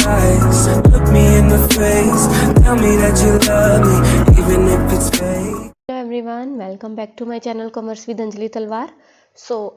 lies. Look me in the face, tell me that you love me, even if it's fake. Hello everyone, welcome back to my channel commerce with Anjali Talwar.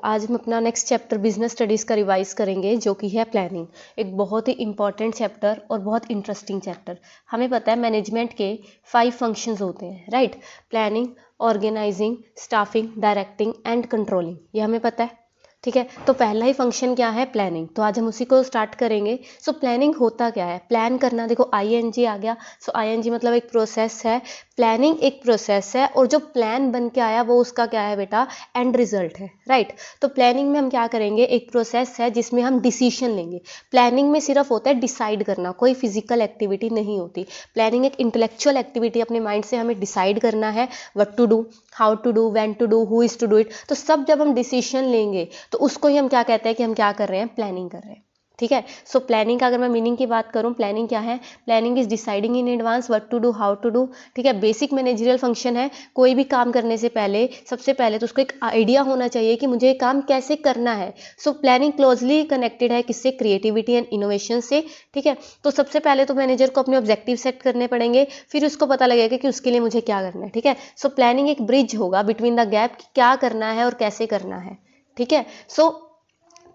आज हम अपना next chapter business studies का revise करेंगे, जो कि है planning. एक बहुत ही इंपॉर्टेंट चैप्टर और बहुत इंटरेस्टिंग चैप्टर। हमें पता है मैनेजमेंट के 5 फंक्शंस होते हैं, right? Planning, organising, staffing, directing and controlling, ये हमें पता है, ठीक है। तो पहला ही फंक्शन क्या है? प्लानिंग। तो आज हम उसी को स्टार्ट करेंगे। प्लानिंग होता क्या है? प्लान करना, देखो ING आ गया। ING मतलब एक प्रोसेस है, प्लानिंग एक प्रोसेस है, और जो प्लान बन के आया वो उसका क्या है बेटा? एंड रिजल्ट है, राइट? तो प्लानिंग में हम क्या करेंगे? एक प्रोसेस है जिसमें हम डिसीजन लेंगे। प्लानिंग में सिर्फ होता है डिसाइड करना, कोई फिजिकल एक्टिविटी नहीं होती। प्लानिंग एक इंटेलेक्चुअल एक्टिविटी, अपने माइंड से हमें डिसाइड करना है what to do, how to do, when to do, who is to do it. तो सब जब हम डिसीजन लेंगे तो उसको ही हम क्या कहते हैं कि हम क्या कर रहे हैं? प्लानिंग कर रहे हैं, ठीक है। प्लानिंग का अगर मैं मीनिंग की बात करूं, प्लानिंग क्या है? Planning is deciding in advance what to do, how to do, ठीक है। बेसिक मैनेजरियल फंक्शन है। कोई भी काम करने से पहले सबसे पहले तो उसको एक आइडिया होना चाहिए कि मुझे ये काम कैसे करना है। प्लानिंग क्लोजली कनेक्टेड है किससे? क्रिएटिविटी एंड इनोवेशन से, ठीक है। तो सबसे पहले तो मैनेजर को अपने ऑब्जेक्टिव सेट करने पड़ेंगे, फिर उसको पता लगेगा कि उसके लिए मुझे क्या करना है, ठीक है। प्लानिंग एक ब्रिज होगा बिटवीन द गैप, क्या करना है और कैसे करना है, ठीक है।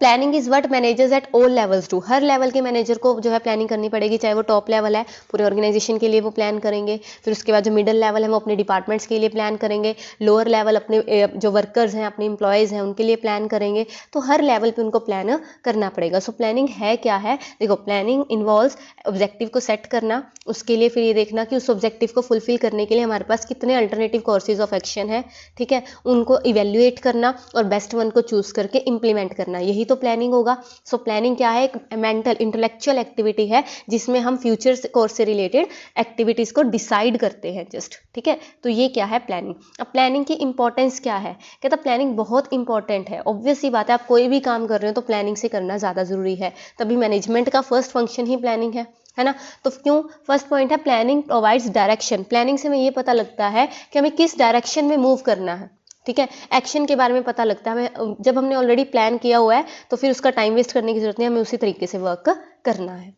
Planning is what managers at all levels do. Her level के मैनेजर को जो है प्लानिंग करनी पड़ेगी, चाहे वो टॉप लेवल है, पूरे ऑर्गेनाइजेशन के लिए वो प्लान करेंगे। फिर उसके बाद जो मिडिल लेवल है वो अपने डिपार्टमेंट्स के लिए प्लान करेंगे। लोअर लेवल अपने जो वर्कर्स हैं, अपने एम्प्लॉयज़ हैं, उनके लिए प्लान करेंगे। तो हर लेवल पे उनको प्लान करना पड़ेगा। प्लानिंग है क्या है? देखो, प्लानिंग इन्वॉल्व्स ऑब्जेक्टिव को सेट करना, उसके लिए फिर ये देखना कि उस ऑब्जेक्टिव को फुलफिल करने के लिए हमारे पास कितने अल्टरनेटिव कोर्सेज ऑफ एक्शन है, ठीक है। उनको इवेल्युएट करना और बेस्ट वन को चूज करके इंप्लीमेंट करना, यही तो प्लानिंग होगा। प्लानिंग क्या है? एक मेंटल इंटेलेक्चुअल एक्टिविटी है जिसमें हम फ्यूचर कोर्स से रिलेटेड एक्टिविटीज को डिसाइड करते हैं, जस्ट, ठीक है। तो ये क्या है? प्लानिंग। अब प्लानिंग की इंपॉर्टेंस क्या है? कहता प्लानिंग बहुत इंपॉर्टेंट है। ऑब्वियस सी बात है, आप कोई भी काम कर रहे हो तो प्लानिंग से करना ज़्यादा जरूरी है। तभी मैनेजमेंट का फर्स्ट फंक्शन ही प्लानिंग है ना। तो क्यों? फर्स्ट पॉइंट है प्लानिंग प्रोवाइड्स डायरेक्शन। प्लानिंग से हमें ये पता लगता है कि हमें किस डायरेक्शन में मूव करना है, ठीक है। एक्शन के बारे में पता लगता है हमें। जब हमने ऑलरेडी प्लान किया हुआ है तो फिर उसका टाइम वेस्ट करने की जरूरत नहीं, हमें उसी तरीके से वर्क करना है।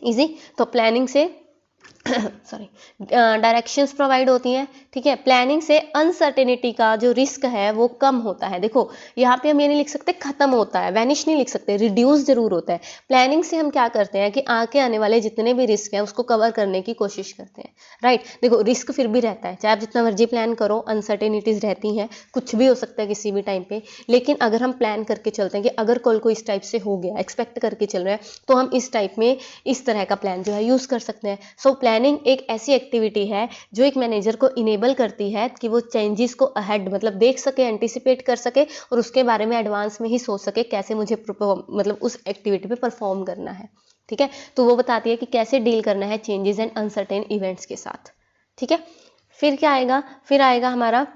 इजी। तो प्लानिंग से सॉरी डायरेक्शंस प्रोवाइड होती हैं, ठीक है। प्लानिंग से अनसर्टेनिटी का जो रिस्क है वो कम होता है। देखो, यहाँ पे हम ये नहीं लिख सकते खत्म होता है, वैनिश नहीं लिख सकते, रिड्यूस जरूर होता है। प्लानिंग से हम क्या करते हैं कि आगे आने वाले जितने भी रिस्क हैं उसको कवर करने की कोशिश करते हैं, राइट। देखो, रिस्क फिर भी रहता है, चाहे आप जितना मर्जी प्लान करो, अनसर्टेनिटीज रहती हैं, कुछ भी हो सकता है किसी भी टाइम पे। लेकिन अगर हम प्लान करके चलते हैं कि अगर कल को इस टाइप से हो गया, एक्सपेक्ट करके चल रहे हैं, तो हम इस टाइप में इस तरह का प्लान जो है यूज कर सकते हैं। प्लानिंग एक ऐसी एक्टिविटी है जो एक मैनेजर को इनेबल करती है कि वो चेंजेस को अहेड मतलब देख सके, एंटिसिपेट कर सके और उसके बारे में एडवांस में ही सोच सके कैसे मुझे मतलब उस एक्टिविटी पे परफॉर्म करना है, ठीक है। तो वो बताती है कि कैसे डील करना है चेंजेस एंड अनसर्टेन इवेंट्स के साथ, ठीक है। फिर क्या आएगा? फिर आएगा हमारा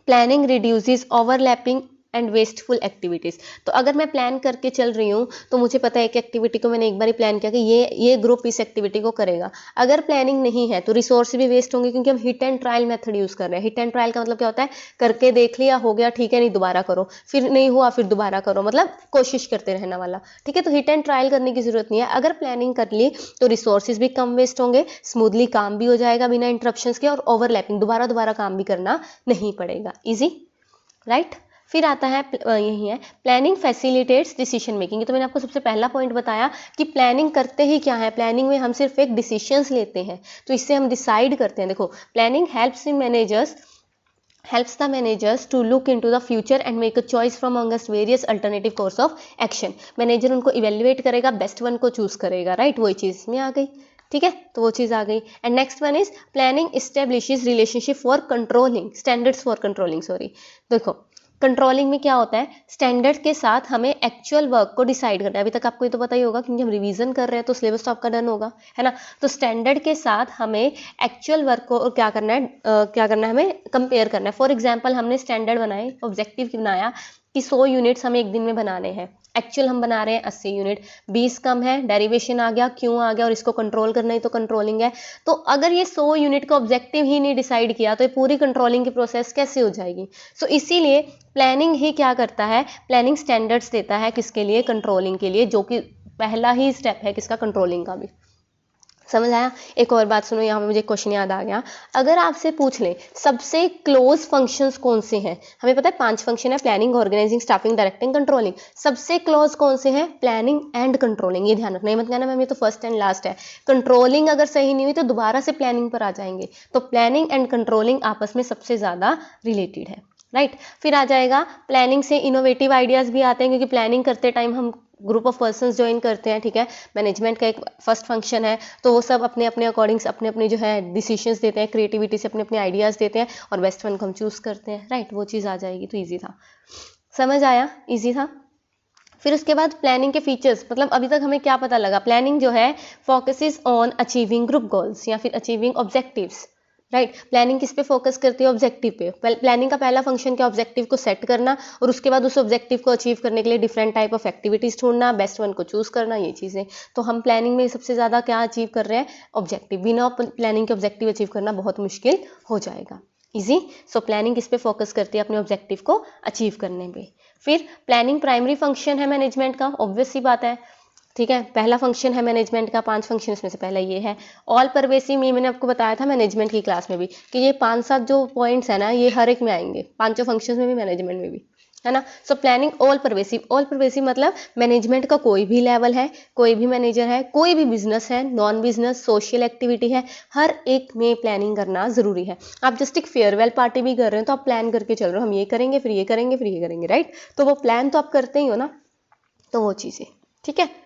planning reduces overlapping and wasteful activities. तो अगर मैं प्लान करके चल रही हूँ तो मुझे पता है कि एक्टिविटी को मैंने एक बार ही प्लान किया कि ये ग्रुप इस एक्टिविटी को करेगा। अगर प्लानिंग नहीं है तो रिसोर्स भी वेस्ट होंगे, क्योंकि हम hit and trial method use कर रहे हैं। हिट एंड ट्रायल का मतलब क्या होता है? करके देख लिया, हो गया, ठीक है, नहीं दोबारा करो, फिर नहीं हुआ फिर दोबारा करो, मतलब कोशिश करते रहना वाला, ठीक है। तो हिट एंड ट्रायल करने की जरूरत नहीं है। अगर प्लानिंग कर ली तो रिसोर्सेज भी कम वेस्ट होंगे, स्मूथली काम भी हो जाएगा बिना इंटरप्शंस के, और ओवरलैपिंग दोबारा काम भी करना नहीं पड़ेगा। Easy, right. फिर आता है यही है प्लानिंग फैसिलिटेट्स डिसीजन मेकिंग। तो मैंने आपको सबसे पहला पॉइंट बताया कि प्लानिंग करते ही क्या है? प्लानिंग में हम सिर्फ एक डिसीजंस लेते हैं, तो इससे हम डिसाइड करते हैं। देखो, planning helps the managers to look into the future and make a choice from amongst various alternative course of action। Manager उनको इवेल्युएट करेगा, बेस्ट वन को चूज करेगा, राइट। वही चीज में आ गई, ठीक है। तो वो चीज आ गई। And next one is planning establishes relationship for controlling standards for controlling sorry. देखो, कंट्रोलिंग में क्या होता है? स्टैंडर्ड के साथ हमें एक्चुअल वर्क को डिसाइड करना है। अभी तक आपको ये तो पता ही होगा क्योंकि हम रिवीजन कर रहे हैं, तो सिलेबस तो आपका डन होगा, है ना। तो स्टैंडर्ड के साथ हमें एक्चुअल वर्क को क्या करना है हमें कंपेयर करना है। फॉर एग्जाम्पल, हमने स्टैंडर्ड बनाए, ऑब्जेक्टिव बनाया कि 100 यूनिट्स हमें एक दिन में बनाने हैं, एक्चुअल हम बना रहे हैं 80 यूनिट, 20 कम है, डेरिवेशन आ गया, क्यों आ गया, और इसको कंट्रोल करना ही तो कंट्रोलिंग है। तो अगर ये 100 यूनिट का ऑब्जेक्टिव ही नहीं डिसाइड किया तो ये पूरी कंट्रोलिंग की प्रोसेस कैसे हो जाएगी? इसीलिए प्लानिंग ही क्या करता है? प्लानिंग स्टैंडर्ड्स देता है किसके लिए? कंट्रोलिंग के लिए, जो कि पहला ही स्टेप है किसका, कंट्रोलिंग का भी। समझ आया। एक और बात सुनो, यहाँ पे मुझे क्वेश्चन याद आ गया। अगर आपसे पूछ ले सबसे क्लोज फंक्शंस कौन से हैं, हमें पता है 5 फंक्शन है, planning, organising, staffing, directing, controlling. सबसे क्लोज कौन से हैं, प्लानिंग एंड कंट्रोलिंग। ये ध्यान रखना, ये मत कहना मैम ये तो फर्स्ट एंड लास्ट है। कंट्रोलिंग अगर सही नहीं हुई तो दोबारा से प्लानिंग पर आ जाएंगे। तो प्लानिंग एंड कंट्रोलिंग आपस में सबसे ज्यादा रिलेटेड है, राइट। फिर आ जाएगा प्लानिंग से इनोवेटिव आइडियाज भी आते हैं, क्योंकि प्लानिंग करते टाइम हम ग्रुप ऑफ पर्सन्स ज्वाइन करते हैं, ठीक है। मैनेजमेंट का एक फर्स्ट फंक्शन है, तो वो सब अपने अपने अकॉर्डिंग अपने अपने जो है डिसीजंस देते हैं, क्रिएटिविटी से अपने अपने आइडियाज़ देते हैं और बेस्ट वन को हम चूज़ करते हैं, राइट। वो चीज़ आ जाएगी, तो ईजी था। समझ आया, ईजी था। फिर उसके बाद प्लानिंग के फीचर्स, मतलब अभी तक हमें क्या पता लगा, प्लानिंग जो है focuses on achieving group goals या फिर अचीविंग ऑब्जेक्टिव्स, राइट। प्लानिंग किस पे फोकस करती है, ऑब्जेक्टिव पे। प्लानिंग का पहला फंक्शन क्या, ऑब्जेक्टिव को सेट करना और उसके बाद उस ऑब्जेक्टिव को अचीव करने के लिए डिफरेंट टाइप ऑफ एक्टिविटीज ढूंढना, बेस्ट वन को चूज करना, ये चीजें। तो हम प्लानिंग में सबसे ज्यादा क्या अचीव कर रहे हैं, ऑब्जेक्टिव। बिना प्लानिंग के ऑब्जेक्टिव अचीव करना बहुत मुश्किल हो जाएगा, इजी। सो प्लानिंग किस पे फोकस करती है, अपने ऑब्जेक्टिव को अचीव करने पे। फिर प्लानिंग प्राइमरी फंक्शन है मैनेजमेंट का, ऑब्वियस सी बात है, ठीक है। पहला फंक्शन है मैनेजमेंट का, 5 फंक्शन में से पहला ये है। ऑल परवेसिव में मैंने आपको बताया था मैनेजमेंट की क्लास में भी कि ये 5-7 जो पॉइंट्स है ना, ये हर एक में आएंगे, 5 फंक्शन में भी, मैनेजमेंट में भी, है ना। So planning all pervasive, all pervasive मतलब मैनेजमेंट का कोई भी लेवल है, कोई भी मैनेजर है, कोई भी बिजनेस है, नॉन बिजनेस, सोशल एक्टिविटी है, हर एक में प्लानिंग करना जरूरी है। आप जस्ट एक फेयरवेल पार्टी भी कर रहे हो तो आप प्लान करके चल रहे हो, हम ये करेंगे, फिर ये करेंगे, फिर ये करेंगे, राइट। तो वो प्लान तो आप करते ही हो ना, तो वो चीज़ें, ठीक है।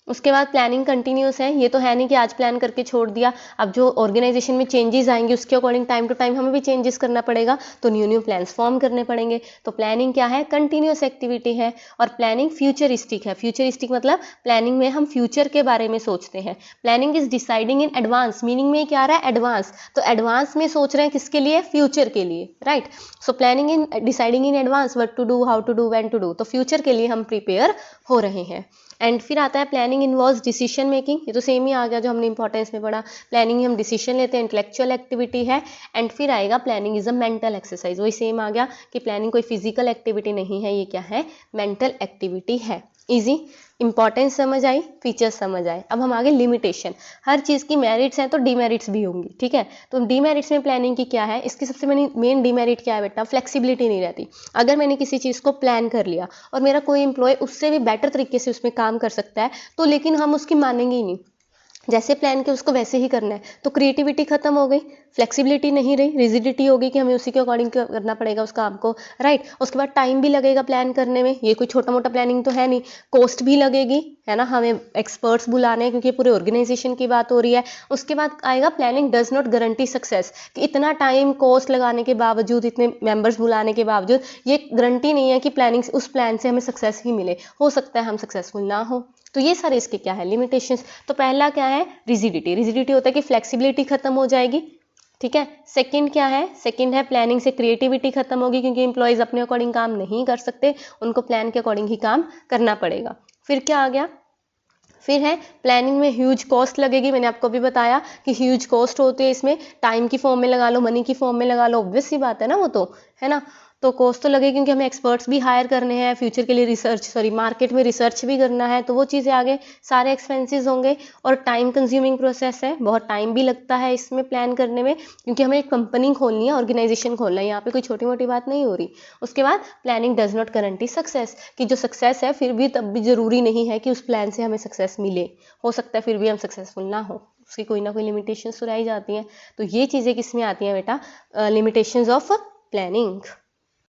उसके बाद प्लानिंग कंटिन्यूस है, ये तो है नहीं कि आज प्लान करके छोड़ दिया, अब जो ऑर्गेनाइजेशन में चेंजेस आएंगे उसके अकॉर्डिंग टाइम टू टाइम हमें भी चेंजेस करना पड़ेगा, तो न्यू न्यू प्लान्स फॉर्म करने पड़ेंगे। तो प्लानिंग क्या है, कंटिन्यूस एक्टिविटी है। और प्लानिंग फ्यूचरिस्टिक है, फ्यूचरिस्टिक मतलब प्लानिंग में हम फ्यूचर के बारे में सोचते हैं। Planning is deciding in advance, meaning में क्या आ रहा है, एडवांस। तो एडवांस में सोच रहे हैं किसके लिए, फ्यूचर के लिए, right. So planning in deciding in advance, what to do, how to do, when to do, तो फ्यूचर के लिए हम प्रिपेयर हो रहे हैं। एंड फिर आता है प्लानिंग इन्वॉल्व्स डिसीजन मेकिंग, ये तो सेम ही आ गया जो हमने इंपॉर्टेंस में पढ़ा। प्लानिंग हम डिसीजन लेते हैं, इंटेलेक्चुअल एक्टिविटी है। एंड फिर आएगा planning is a mental exercise, वही सेम आ गया कि प्लानिंग कोई फिजिकल एक्टिविटी नहीं है, ये क्या है, मेंटल एक्टिविटी है। इजी, इंपॉर्टेंस समझ आई, फीचर्स समझ आए। अब हम आगे लिमिटेशन, हर चीज़ की मेरिट्स हैं तो डीमेरिट्स भी होंगी, ठीक है। तो डीमेरिट्स में प्लानिंग की क्या है, इसकी सबसे मेन डीमेरिट क्या है बेटा, फ्लेक्सिबिलिटी नहीं रहती। अगर मैंने किसी चीज़ को प्लान कर लिया और मेरा कोई एम्प्लॉय उससे भी बेटर तरीके से उसमें काम कर सकता है, तो लेकिन हम उसकी मानेंगे ही नहीं, जैसे प्लान किया उसको वैसे ही करना है, तो क्रिएटिविटी खत्म हो गई, फ्लेक्सिबिलिटी नहीं रही, रिजिडिटी होगी कि हमें उसी के अकॉर्डिंग करना पड़ेगा उस काम को, राइट। उसके बाद टाइम भी लगेगा प्लान करने में, ये कोई छोटा मोटा प्लानिंग तो है नहीं। कॉस्ट भी लगेगी, है ना, हमें एक्सपर्ट्स बुलाने हैं क्योंकि पूरे ऑर्गेनाइजेशन की बात हो रही है। उसके बाद आएगा planning does not guarantee success, कि इतना टाइम कॉस्ट लगाने के बावजूद, इतने मेंबर्स बुलाने के बावजूद, ये गारंटी नहीं है कि प्लानिंग उस प्लान से हमें सक्सेस ही मिले, हो सकता है हम सक्सेसफुल ना हो। तो ये सारे इसके क्या है, लिमिटेशंस। तो पहला क्या है, रिजिडिटी, रिजिडिटी होता है कि फ्लेक्सिबिलिटी खत्म हो जाएगी, ठीक है। सेकंड क्या है, सेकंड है प्लानिंग से क्रिएटिविटी खत्म होगी, क्योंकि एम्प्लॉयज अपने अकॉर्डिंग काम नहीं कर सकते, उनको प्लान के अकॉर्डिंग ही काम करना पड़ेगा। फिर क्या आ गया, फिर है प्लानिंग में ह्यूज कॉस्ट लगेगी, मैंने आपको भी बताया कि ह्यूज कॉस्ट होती है इसमें, टाइम की फॉर्म में लगा लो, मनी की फॉर्म में लगा लो, ऑब्वियस सी बात है ना, वो तो है ना। तो कॉस्ट तो लगेगी क्योंकि हमें एक्सपर्ट्स भी हायर करने हैं, फ्यूचर के लिए मार्केट में रिसर्च भी करना है, तो वो चीज़ें आगे सारे एक्सपेंसेस होंगे। और टाइम कंज्यूमिंग प्रोसेस है, बहुत टाइम भी लगता है इसमें प्लान करने में, क्योंकि हमें एक कंपनी खोलनी है, ऑर्गेनाइजेशन खोलना है, यहाँ पे कोई छोटी मोटी बात नहीं हो रही। उसके बाद planning does not guarantee success, कि जो सक्सेस है फिर भी तब भी जरूरी नहीं है कि उस प्लान से हमें सक्सेस मिले, हो सकता है फिर भी हम सक्सेसफुल ना हो, उसकी कोई ना कोई लिमिटेशन सुनाई जाती हैं। तो ये चीज़ें किस में आती हैं बेटा, limitations of planning.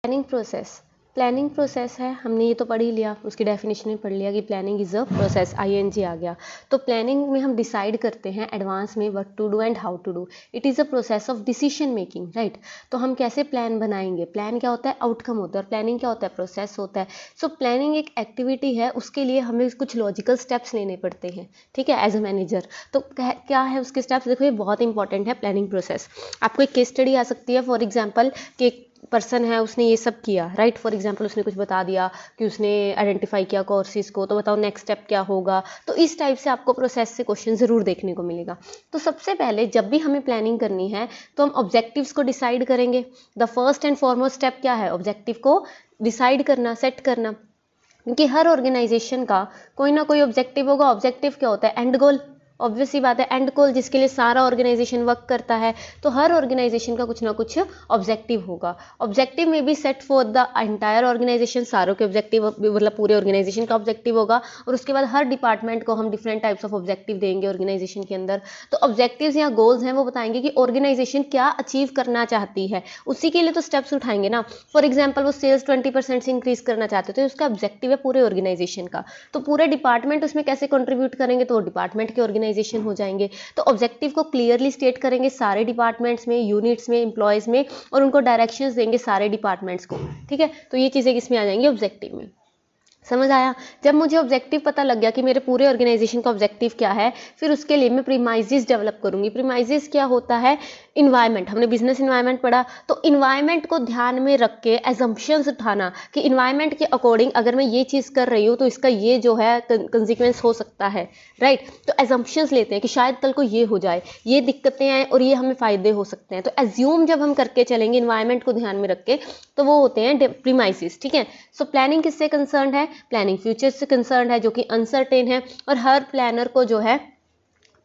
Planning process, planning process है, हमने ये तो पढ़ ही लिया, उसकी डेफिनेशन भी पढ़ लिया कि planning is a process, ING आ गया। तो प्लानिंग में हम डिसाइड करते हैं एडवांस में what to do and how to do, it is a process of decision making, right. तो हम कैसे प्लान बनाएंगे, प्लान क्या होता है, आउटकम होता है, और प्लानिंग क्या होता है, प्रोसेस होता है। सो प्लानिंग एक एक्टिविटी है, उसके लिए हमें कुछ लॉजिकल स्टेप्स लेने पड़ते हैं, ठीक है, एज अ मैनेजर। तो क्या है उसके स्टेप्स, देखो ये बहुत इंपॉर्टेंट है प्लानिंग प्रोसेस। आपको एक केस स्टडी आ सकती है, फॉर एग्जाम्पल कि पर्सन है, उसने ये सब किया, राइट। फॉर एग्जांपल उसने कुछ बता दिया कि उसने आइडेंटिफाई किया कोर्सेज को, तो बताओ नेक्स्ट स्टेप क्या होगा। तो इस टाइप से आपको प्रोसेस से क्वेश्चन जरूर देखने को मिलेगा। तो सबसे पहले जब भी हमें प्लानिंग करनी है तो हम ऑब्जेक्टिव्स को डिसाइड करेंगे। The first and foremost step क्या है, ऑब्जेक्टिव को डिसाइड करना, सेट करना। क्योंकि हर ऑर्गेनाइजेशन का कोई ना कोई ऑब्जेक्टिव होगा। ऑब्जेक्टिव क्या होता है? And goal. ऑब्वियस सी बात है, एंड गोल जिसके लिए सारा ऑर्गेनाइजेशन वर्क करता है। तो हर ऑर्गेनाइजेशन का कुछ ना कुछ ऑब्जेक्टिव होगा। ऑब्जेक्टिव में be set for the entire organisation, सारों के ऑब्जेक्टिव मतलब पूरे ऑर्गेनाइजेशन का ऑब्जेक्टिव होगा। और उसके बाद हर डिपार्टमेंट को हम डिफरेंट टाइप्स ऑफ ऑब्जेक्टिव देंगे ऑर्गेनाइजेशन के अंदर। तो ऑब्जेक्टिव्स या गोल्स हैं वो बताएंगे कि ऑर्गेनाइजेशन क्या अचीव करना चाहती है, उसी के लिए तो स्टेप्स उठाएंगे ना। फॉर एग्जाम्पल वो सेल्स 20% से इंक्रीज करना चाहते हो तो उसका ऑब्जेक्टिव है पूरे ऑर्गेनाइजेशन का। तो पूरे डिपार्टमेंट उसमें कैसे कंट्रीब्यूट करेंगे, तो डिपार्टमेंट के ऑर्गेनाइजेशन हो जाएंगे। तो ऑब्जेक्टिव को क्लियरली स्टेट करेंगे सारे डिपार्टमेंट्स में, यूनिट्स में, एम्प्लॉयज में, और उनको डायरेक्शंस देंगे सारे डिपार्टमेंट्स को। ठीक है, तो ये चीजें किसमें आ जाएंगी? ऑब्जेक्टिव में। समझ आया? जब मुझे ऑब्जेक्टिव पता लग गया कि मेरे पूरे ऑर्गेनाइजेशन का ऑब्जेक्टिव क्या है, फिर उसके लिए मैं प्रीमाइजेस डेवलप करूंगी। प्रीमाइजेस क्या होता है? इन्वायरमेंट। हमने बिजनेस इन्वायरमेंट पढ़ा, तो इन्वायरमेंट को ध्यान में रख के एजम्पशंस उठाना कि इन्वायरमेंट के अकॉर्डिंग अगर मैं ये चीज़ कर रही हूँ तो इसका ये जो है कंसिक्वेंस हो सकता है। राइट, तो एजम्पशंस लेते हैं कि शायद कल को ये हो जाए, ये दिक्कतें आए और ये हमें फायदे हो सकते हैं। तो एज्यूम जब हम करके चलेंगे इन्वायरमेंट को ध्यान में रख के, तो वो होते हैं प्रीमाइसेस। ठीक है, सो प्लानिंग किससे कंसर्न है? प्लानिंग फ्यूचर से कंसर्न है, जो कि अनसर्टेन है। और हर प्लानर को जो है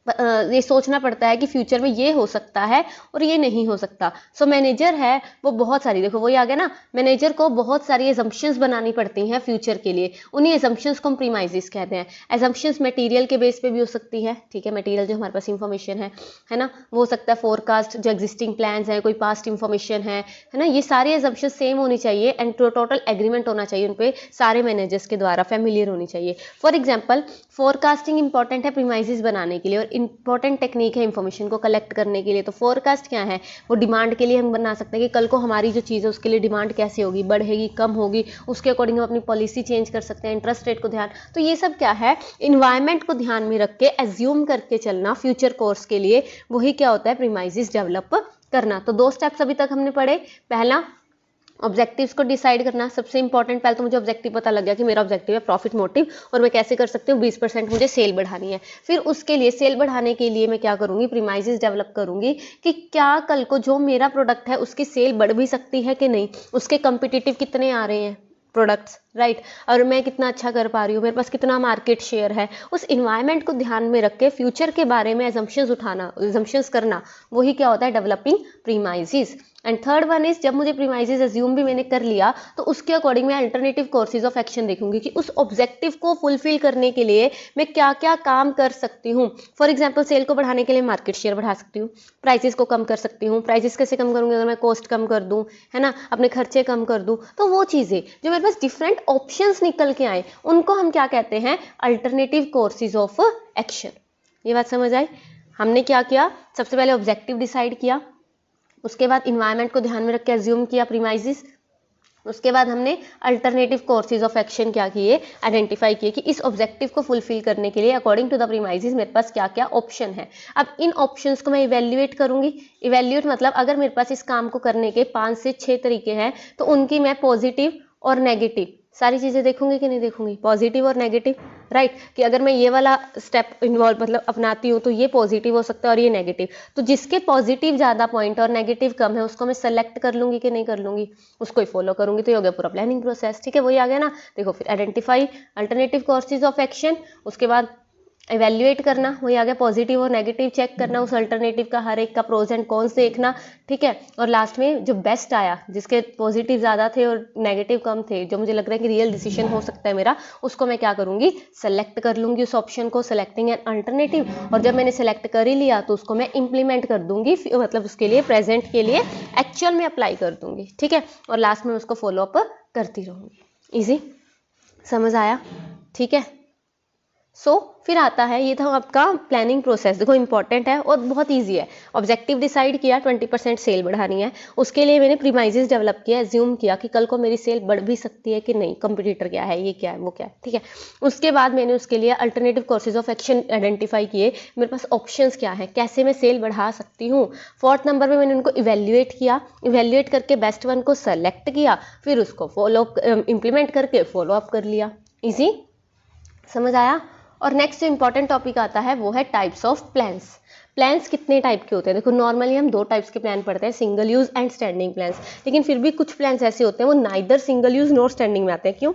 ये सोचना पड़ता है कि फ्यूचर में ये हो सकता है और ये नहीं हो सकता। सो मैनेजर है वो बहुत सारी, देखो वही आ गया ना, मैनेजर को बहुत सारी एजम्पशंस बनानी पड़ती हैं फ्यूचर के लिए। उन्हीं एजम्पशंस को हम प्रीमाइजेस कहते हैं। एजम्पशंस मटेरियल के बेस पे भी हो सकती है। ठीक है, मटेरियल जो हमारे पास इंफॉर्मेशन है ना, वो हो सकता है फोरकास्ट, जो एग्जिस्टिंग प्लान्स है, कोई पास्ट इंफॉर्मेशन है ना। ये सारी एजम्पशंस सेम होनी चाहिए एंड टोटल एग्रीमेंट होना चाहिए उन पे सारे मैनेजर्स के द्वारा, फैमिलियर होनी चाहिए। फॉर एग्जाम्पल फोरकास्टिंग इंपॉर्टेंट है प्रीमाइजेस बनाने के लिए और इंपॉर्टेंट टेक्निक है इंफॉर्मेशन को कलेक्ट करने के लिए। तो फोरकास्ट क्या है? वो डिमांड के लिए हम बना सकते हैं कि कल को हमारी जो चीज़ है उसके लिए डिमांड कैसे होगी, बढ़ेगी, कम होगी, उसके अकॉर्डिंग हम अपनी पॉलिसी चेंज कर सकते हैं, इंटरेस्ट रेट को ध्यान। तो ये सब क्या है? इन्वायरमेंट को ध्यान में रख के एज्यूम करके चलना फ्यूचर कोर्स के लिए, वही क्या होता है? प्रीमाइजेस डेवलप करना। तो 2 स्टेप्स अभी तक हमने पढ़े। पहला, ऑब्जेक्टिव्स को डिसाइड करना, सबसे इंपॉर्टेंट। पहले तो मुझे ऑब्जेक्टिव पता लग गया कि मेरा ऑब्जेक्टिव है प्रॉफिट मोटिव और मैं कैसे कर सकती हूँ, 20% मुझे सेल बढ़ानी है। फिर उसके लिए सेल बढ़ाने के लिए मैं क्या करूँगी? प्रीमाइजेस डेवलप करूँगी कि क्या कल को जो मेरा प्रोडक्ट है उसकी सेल बढ़ भी सकती है कि नहीं, उसके कम्पिटिटिव कितने आ रहे हैं प्रोडक्ट्स, राइट, और मैं कितना अच्छा कर पा रही हूँ, मेरे पास कितना मार्केट शेयर है। उस इन्वायरमेंट को ध्यान में रख के फ्यूचर के बारे में एजम्पशंस उठाना, एजम्पशंस करना, वही क्या होता है? Developing premises. And third one is, जब मुझे प्रीमाइजेस एज्यूम भी मैंने कर लिया तो उसके अकॉर्डिंग मैं अल्टरनेटिव कोर्सेज ऑफ एक्शन देखूंगी कि उस ऑब्जेक्टिव को फुलफिल करने के लिए मैं क्या क्या काम कर सकती हूँ। फॉर एग्जाम्पल सेल को बढ़ाने के लिए मार्केट शेयर बढ़ा सकती हूँ, प्राइसेस को कम कर सकती हूँ। प्राइसेस कैसे कम करूँगी? अगर मैं कॉस्ट कम कर दूँ, है ना, अपने खर्चे कम कर दूँ, तो वो चीज़ें जो मेरे पास डिफरेंट ऑप्शंस निकल के आए उनको हम क्या कहते हैं? Alternative courses of action. ये बात समझ आई? हमने क्या किया? सबसे पहले ऑब्जेक्टिव डिसाइड किया, उसके बाद इन्वायरमेंट को ध्यान में रख के एज्यूम किया प्रीमाइजेस, उसके बाद हमने अल्टरनेटिव कोर्सेज ऑफ एक्शन क्या किए? आइडेंटिफाई किए कि इस ऑब्जेक्टिव को फुलफिल करने के लिए अकॉर्डिंग टू द प्रीमाइजेस मेरे पास क्या क्या ऑप्शन है। अब इन ऑप्शंस को मैं इवेल्युएट करूंगी। इवेल्युएट मतलब अगर मेरे पास इस काम को करने के 5 से 6 तरीके हैं तो उनकी मैं पॉजिटिव और नेगेटिव सारी चीज़ें देखूंगी कि नहीं देखूंगी? पॉजिटिव और नेगेटिव, राइट, कि अगर मैं ये वाला स्टेप इन्वॉल्व मतलब अपनाती हूँ तो ये पॉजिटिव हो सकता है और ये नेगेटिव। तो जिसके पॉजिटिव ज़्यादा पॉइंट और नेगेटिव कम है उसको मैं सेलेक्ट कर लूंगी कि नहीं कर लूंगी? उसको ही फॉलो करूंगी। तो ये हो गया पूरा प्लानिंग प्रोसेस। ठीक है, वही आ गया ना। देखो, फिर identify alternative courses of action, उसके बाद इवेल्युएट करना, वही आ गया पॉजिटिव और नेगेटिव चेक करना, उस अल्टरनेटिव का हर एक का प्रोज एंड कॉन्स देखना। ठीक है, और लास्ट में जो बेस्ट आया, जिसके पॉजिटिव ज़्यादा थे और नेगेटिव कम थे, जो मुझे लग रहा है कि रियल डिसीजन हो सकता है मेरा, उसको मैं क्या करूँगी? सेलेक्ट कर लूँगी उस ऑप्शन को, सेलेक्टिंग एन अल्टरनेटिव। और जब मैंने सेलेक्ट कर ही लिया तो उसको मैं इंप्लीमेंट कर दूंगी, मतलब उसके लिए प्रेजेंट के लिए एक्चुअल में अप्लाई कर दूंगी। ठीक है, और लास्ट में उसको फॉलोअप करती रहूँगी। ईजी? समझ आया? ठीक है, फिर आता है, ये था आपका प्लानिंग प्रोसेस। देखो इंपॉर्टेंट है और बहुत इजी है। ऑब्जेक्टिव डिसाइड किया, 20% सेल बढ़ानी है, उसके लिए मैंने प्रीमाइजेस डेवलप किया, एज्यूम किया कि कल को मेरी सेल बढ़ भी सकती है कि नहीं, कंपटीटर क्या है, ये क्या है, वो क्या है। ठीक है, उसके बाद मैंने उसके लिए alternative courses of action identify किए, मेरे पास ऑप्शंस क्या है, कैसे मैं सेल बढ़ा सकती हूँ। 4th नंबर पर मैंने उनको इवेल्युएट किया, इवेल्युएट करके बेस्ट वन को सेलेक्ट किया, फिर उसको इम्प्लीमेंट करके फॉलोअप कर लिया। ईजी? समझ आया? और नेक्स्ट जो इंपॉर्टेंट टॉपिक आता है वो है टाइप्स ऑफ प्लान्स। प्लान्स कितने टाइप के होते हैं? देखो नॉर्मली हम 2 टाइप्स के प्लान पढ़ते हैं, single use and standing plans, लेकिन फिर भी कुछ प्लान्स ऐसे होते हैं वो neither single use nor standing में आते हैं। क्यों?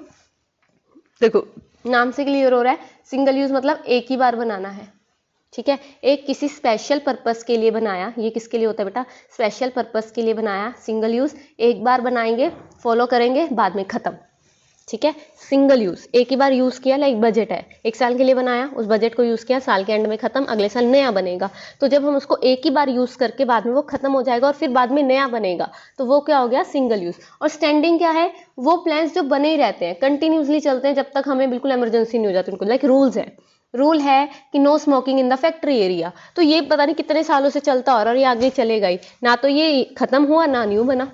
देखो नाम से क्लियर हो रहा है, सिंगल यूज मतलब एक ही बार बनाना है, ठीक है। एक किसी स्पेशल पर्पस के लिए बनाया, ये किसके लिए होता है बेटा, स्पेशल पर्पस के लिए बनाया। सिंगल यूज एक बार बनाएंगे, फॉलो करेंगे, बाद में खत्म, ठीक है। सिंगल यूज एक ही बार यूज किया, लाइक बजट है, एक साल के लिए बनाया, उस बजट को यूज किया, साल के एंड में खत्म, अगले साल नया बनेगा। तो जब हम उसको एक ही बार यूज करके बाद में वो खत्म हो जाएगा और फिर बाद में नया बनेगा, तो वो क्या हो गया, सिंगल यूज। और स्टैंडिंग क्या है, वो प्लान्स जो बने ही रहते हैं, कंटिन्यूसली चलते हैं जब तक हमें बिल्कुल इमरजेंसी नहीं हो जाती उनको, लाइक रूल है कि no smoking in the factory area. तो ये पता नहीं कितने सालों से चलता और ये आगे चलेगा ही ना, तो ये खत्म हुआ ना न्यू बना,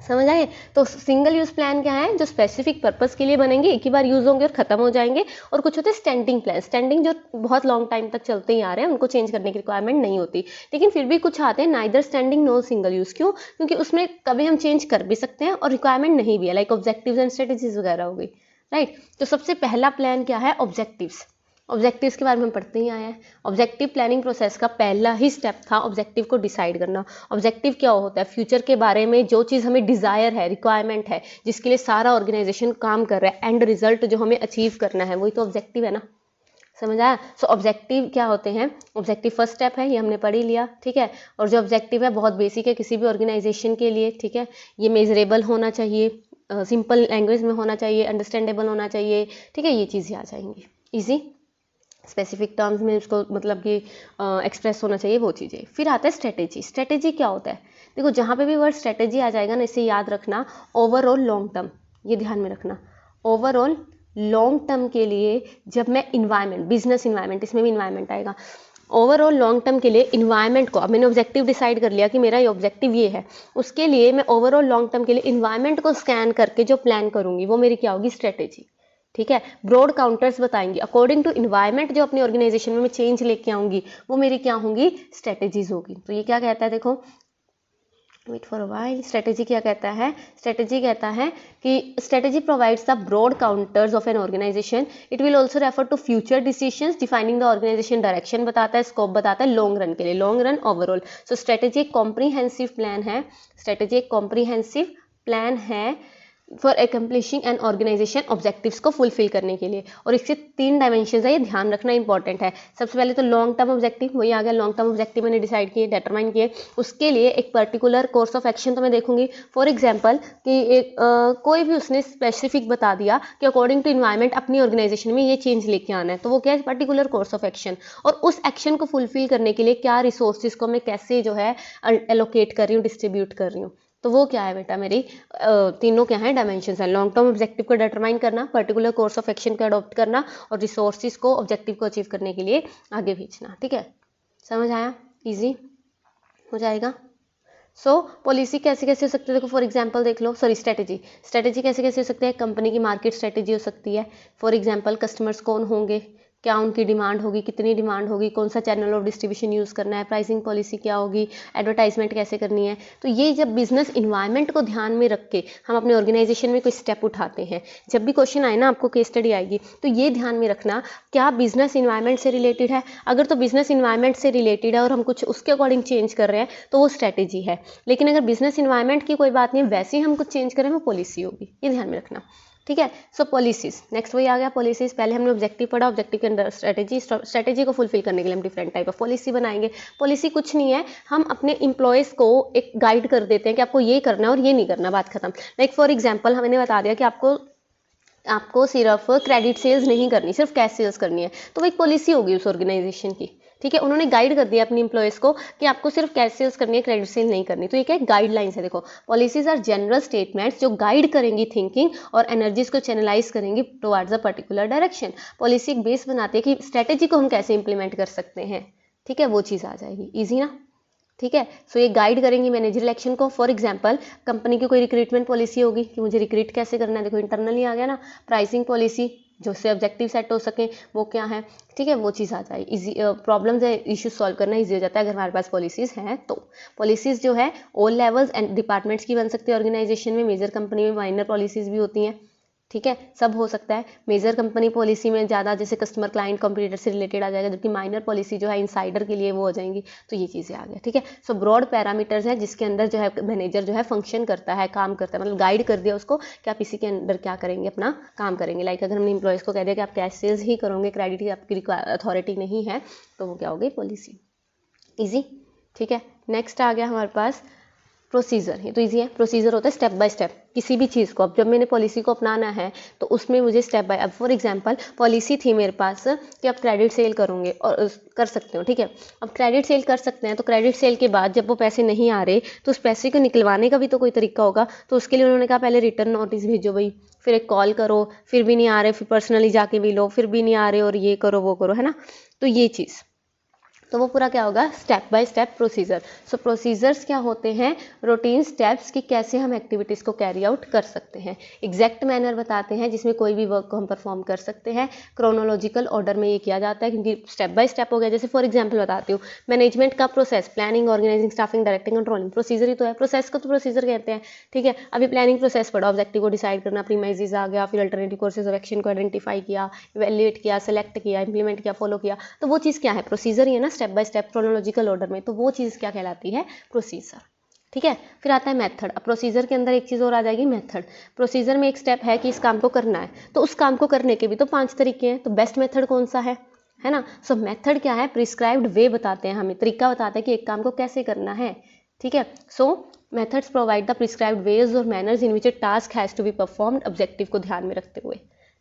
समझ आए। तो सिंगल यूज प्लान क्या है, जो स्पेसिफिक पर्पस के लिए बनेंगे, एक ही बार यूज होंगे और खत्म हो जाएंगे। और कुछ होते हैं स्टैंडिंग प्लान, स्टैंडिंग जो बहुत लॉन्ग टाइम तक चलते ही आ रहे हैं, उनको चेंज करने की रिक्वायरमेंट नहीं होती। लेकिन फिर भी कुछ आते हैं neither standing no single use, क्यों, क्योंकि उसमें कभी हम चेंज कर भी सकते हैं और रिक्वायरमेंट नहीं भी है, लाइक ऑब्जेक्टिव्स एंड स्ट्रेटेजीज वगैरह हो गई, राइट। तो सबसे पहला प्लान क्या है, ऑब्जेक्टिव्स। ऑब्जेक्टिव्स के बारे में हम पढ़ते ही आए हैं। ऑब्जेक्टिव प्लानिंग प्रोसेस का पहला ही स्टेप था ऑब्जेक्टिव को डिसाइड करना। ऑब्जेक्टिव क्या होता है, फ्यूचर के बारे में जो चीज़ हमें डिज़ायर है, रिक्वायरमेंट है, जिसके लिए सारा ऑर्गेनाइजेशन काम कर रहा है, एंड रिजल्ट जो हमें अचीव करना है, वही तो ऑब्जेक्टिव है ना, समझ आया। सो ऑब्जेक्टिव क्या होते हैं, ऑब्जेक्टिव फर्स्ट स्टेप है, ये हमने पढ़ ही लिया, ठीक है। और जो ऑब्जेक्टिव है बहुत बेसिक है किसी भी ऑर्गेनाइजेशन के लिए, ठीक है। ये मेजरेबल होना चाहिए, सिंपल लैंग्वेज में होना चाहिए, अंडरस्टैंडेबल होना चाहिए, ठीक है। ये चीज़ें आ जाएंगी ईजी, स्पेसिफिक टर्म्स में उसको मतलब कि एक्सप्रेस होना चाहिए, वो चीज़ें। फिर आता है स्ट्रेटेजी। स्ट्रेटेजी क्या होता है, देखो जहाँ पे भी वर्ड स्ट्रेटेजी आ जाएगा ना, इसे याद रखना, ओवरऑल लॉन्ग टर्म, ये ध्यान में रखना। ओवरऑल लॉन्ग टर्म के लिए जब मैं इन्वायरमेंट, बिजनेस इन्वायरमेंट, इसमें भी इन्वायरमेंट आएगा, ओवरऑल लॉन्ग टर्म के लिए इन्वायरमेंट को, अब मैंने ऑब्जेक्टिव डिसाइड कर लिया कि मेरा ये ऑब्जेक्टिव ये है, उसके लिए मैं ओवरऑल लॉन्ग टर्म के लिए इन्वायरमेंट को स्कैन करके जो प्लान करूंगी वो मेरी क्या होगी, स्ट्रेटेजी, ठीक है। ब्रॉड काउंटर्स बताएंगी अकॉर्डिंग टू इन्वायरमेंट, जो अपनी ऑर्गेनाइजेशन में मैं चेंज लेके आऊंगी वो मेरी क्या होंगी, स्ट्रेटेजीज होगी। तो ये क्या कहता है, देखो wait for a while, strategy क्या कहता है, स्ट्रेटेजी कहता है कि strategy provides the broad contours of an organization, it will also refer to future decisions, defining the organization direction बताता है, स्कोप बताता है लॉन्ग रन के लिए, long run overall. So strategy एक कॉम्प्रीहेंसिव प्लान है, स्ट्रेटेजी एक कॉम्प्रीहेंसिव प्लान है for accomplishing an organization objectives को फुलफिल करने के लिए। और इसके 3 डायमेंशन है, ये ध्यान रखना इंपॉर्टेंट है। सबसे पहले तो लॉन्ग टर्म ऑब्जेक्टिव, वही आ गया, लॉन्ग टर्म ऑब्जेक्टिव मैंने डिसाइड किए, डिटरमाइन किए, उसके लिए एक पर्टिकुलर कोर्स ऑफ एक्शन तो मैं देखूंगी। फॉर एग्जाम्पल कि एक कोई भी उसने स्पेसिफिक बता दिया कि अकॉर्डिंग टू इन्वायरमेंट अपनी ऑर्गेनाइजेशन में ये चेंज लेके आना है, तो वो क्या है, पर्टिकुलर कोर्स ऑफ एक्शन। और उस एक्शन को फुलफिल करने के लिए क्या रिसोर्सेज को मैं कैसे जो है एलोकेट कर रही हूँ, डिस्ट्रीब्यूट कर रही हूँ, तो वो क्या है बेटा, मेरी तीनों क्या है, डायमेंशंस है। लॉन्ग टर्म ऑब्जेक्टिव को डिटरमाइन करना, पर्टिकुलर कोर्स ऑफ एक्शन को अडॉप्ट करना, और रिसोर्सेज को ऑब्जेक्टिव को अचीव करने के लिए आगे भेजना, ठीक है। समझ आया, इजी हो जाएगा। सो पॉलिसी कैसे कैसे हो सकती है, देखो फॉर एग्जांपल देख लो, सॉरी स्ट्रेटेजी, स्ट्रेटेजी कैसे कैसे हो सकती है, कंपनी की मार्केट स्ट्रेटेजी हो सकती है। फॉर एग्जांपल कस्टमर्स कौन होंगे, क्या उनकी डिमांड होगी, कितनी डिमांड होगी, कौन सा चैनल ऑफ डिस्ट्रीब्यूशन यूज़ करना है, प्राइसिंग पॉलिसी क्या होगी, एडवर्टाइजमेंट कैसे करनी है। तो ये जब बिजनेस इन्वायरमेंट को ध्यान में रख के हम अपने ऑर्गेनाइजेशन में कोई स्टेप उठाते हैं, जब भी क्वेश्चन आए ना, आपको केस स्टडी आएगी, तो ये ध्यान में रखना क्या बिजनेस इन्वायरमेंट से रिलेटेड है। अगर तो बिजनेस इन्वायरमेंट से रिलेटेड है और हम कुछ उसके अकॉर्डिंग चेंज कर रहे हैं तो वो स्ट्रेटेजी है। लेकिन अगर बिजनेस इन्वायरमेंट की कोई बात नहीं, वैसे ही हम कुछ चेंज करें, वो पॉलिसी होगी, ये ध्यान में रखना, ठीक है। सो पॉलिसीज, नेक्स्ट वही आ गया पॉलिसीज। पहले हमने ऑब्जेक्टिव पढ़ा, ऑब्जेक्टिव के अंदर स्ट्रेटेजी, स्ट्रेटेजी को फुलफिल करने के लिए हम डिफरेंट टाइप ऑफ पॉलिसी बनाएंगे। पॉलिसी कुछ नहीं है, हम अपने इंप्लॉयज़ को एक गाइड कर देते हैं कि आपको ये करना है और ये नहीं करना, बात खत्म। लाइक फॉर एग्जाम्पल हमने बता दिया कि आपको सिर्फ क्रेडिट सेल्स नहीं करनी, सिर्फ कैश सेल्स करनी है, तो वो एक पॉलिसी होगी उस ऑर्गेनाइजेशन की, ठीक है। उन्होंने गाइड कर दिया अपने इंप्लॉयज़ को कि आपको सिर्फ कैश सेल्स करनी है, क्रेडिट सेल नहीं करनी, तो ये क्या गाइडलाइंस है। देखो पॉलिसीज आर जनरल स्टेटमेंट्स जो गाइड करेंगी थिंकिंग और एनर्जीज को चैनलाइज करेंगी towards a particular direction. Policy एक बेस बनाती है कि स्ट्रेटेजी को हम कैसे इंप्लीमेंट कर सकते हैं, ठीक है, वो चीज़ आ जाएगी, ईजी ना, ठीक है। सो ये गाइड करेंगी मैनेजरल एक्शन को। फॉर एग्जांपल कंपनी की कोई रिक्रूटमेंट पॉलिसी होगी कि मुझे रिक्रूट कैसे करना है, देखो इंटरनली आ गया ना। प्राइसिंग पॉलिसी जो से ऑब्जेक्टिव सेट हो सके, वो क्या है, ठीक है, वो चीज़ आ जाए। इजी प्रॉब्लम्स है, इश्यूज सॉल्व करना ईजी हो जाता है अगर हमारे पास पॉलिसीज़ हैं तो। पॉलिसीज़ जो है ऑल लेवल्स एंड डिपार्टमेंट्स की बन सकती है ऑर्गेनाइजेशन में, मेजर कंपनी में माइनर पॉलिसीज़ भी होती हैं, ठीक है, सब हो सकता है। मेजर कंपनी पॉलिसी में ज़्यादा जैसे कस्टमर क्लाइंट कंपटीटर से रिलेटेड आ जाएगा, जबकि माइनर पॉलिसी जो है इंसाइडर के लिए वो हो जाएंगी। तो ये चीज़ें आ गया, ठीक है। सो ब्रॉड पैरामीटर्स है जिसके अंदर जो है मैनेजर जो है फंक्शन करता है, काम करता है, मतलब गाइड कर दिया उसको कि आप इसी के अंदर क्या करेंगे, अपना काम करेंगे। लाइक अगर हमने इंप्लॉयज़ को कह दिया कि आप कैश सेल्स ही करोगे, क्रेडिट की आपकी अथॉरिटी नहीं है, तो वो क्या हो गई, पॉलिसी। ईजी, ठीक है। नेक्स्ट आ गया हमारे पास प्रोसीजर। ये तो इजी है। प्रोसीजर होता है स्टेप बाय स्टेप किसी भी चीज़ को। अब जब मैंने पॉलिसी को अपनाना है तो उसमें मुझे स्टेप बाय, अब फॉर एग्जांपल पॉलिसी थी मेरे पास कि आप क्रेडिट सेल करोगे और कर सकते हो, ठीक है। अब क्रेडिट सेल कर सकते हैं, तो क्रेडिट सेल के बाद जब वो पैसे नहीं आ रहे तो उस पैसे को निकलवाने का भी तो कोई तरीका होगा। तो उसके लिए उन्होंने कहा पहले रिटर्न नोटिस भेजो भाई, फिर एक कॉल करो, फिर भी नहीं आ रहे, फिर पर्सनली जाके भी लो, फिर भी नहीं आ रहे, और ये करो वो करो, है ना। तो ये चीज़, तो वो पूरा क्या होगा, step by step procedure. So procedures क्या होते हैं, रूटीन स्टेप्स कि कैसे हम एक्टिविटीज़ को कैरी आउट कर सकते हैं। एग्जैक्ट मैनर बताते हैं जिसमें कोई भी वर्क को हम परफॉर्म कर सकते हैं। क्रोनोलॉजिकल ऑर्डर में ये किया जाता है क्योंकि स्टेप बाय स्टेप हो गया। जैसे फॉर एग्जाम्पल बताती हूँ, मैनेजमेंट का process, planning, organising, staffing, directing, controlling, procedure ही तो है। प्रोसेस को तो प्रोसीजर कहते हैं, ठीक है। अभी प्लानिंग प्रोसेस पढ़ा, ऑब्जेक्टिव को डिसाइड करना, प्रीमाइजेस आ गया, फिर अल्टरनेटिव कोर्सेज ऑफ एक्शन को आइडेंटिफाई किया, इवैल्यूएट किया, सेलेक्ट किया, इंप्लीमेंट किया, फॉलो किया। तो वो चीज़ क्या है, प्रोसीजर ही है ना, step by step chronological order में। तो वो चीज़ क्या कहलाती है, प्रोसीजर, ठीक है। फिर आता है मेथड। अब प्रोसीजर के अंदर एक चीज़ और आ जाएगी, मेथड। प्रोसीजर में एक स्टेप है कि इस काम को करना है, तो उस काम को करने के भी तो 5 तरीके हैं, तो बेस्ट मेथड कौन सा है ना। सो मेथड क्या है, प्रिस्क्राइब्ड वे बताते हैं हमें, तरीका बताते हैं कि एक काम को कैसे करना है, ठीक है। So methods provide the prescribed ways और manners in which a task has to be performed, objective को ध्यान में रखते हुए,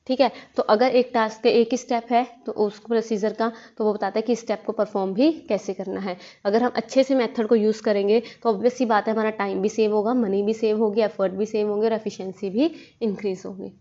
ठीक है। तो अगर एक टास्क के एक ही स्टेप है तो उस प्रोसीजर का, तो वो बताता है कि स्टेप को परफॉर्म भी कैसे करना है। अगर हम अच्छे से मेथड को यूज़ करेंगे तो ऑब्वियस सी बात है, हमारा टाइम भी सेव होगा, मनी भी सेव होगी, एफर्ट भी सेव होंगे और एफिशिएंसी भी इंक्रीज होगी,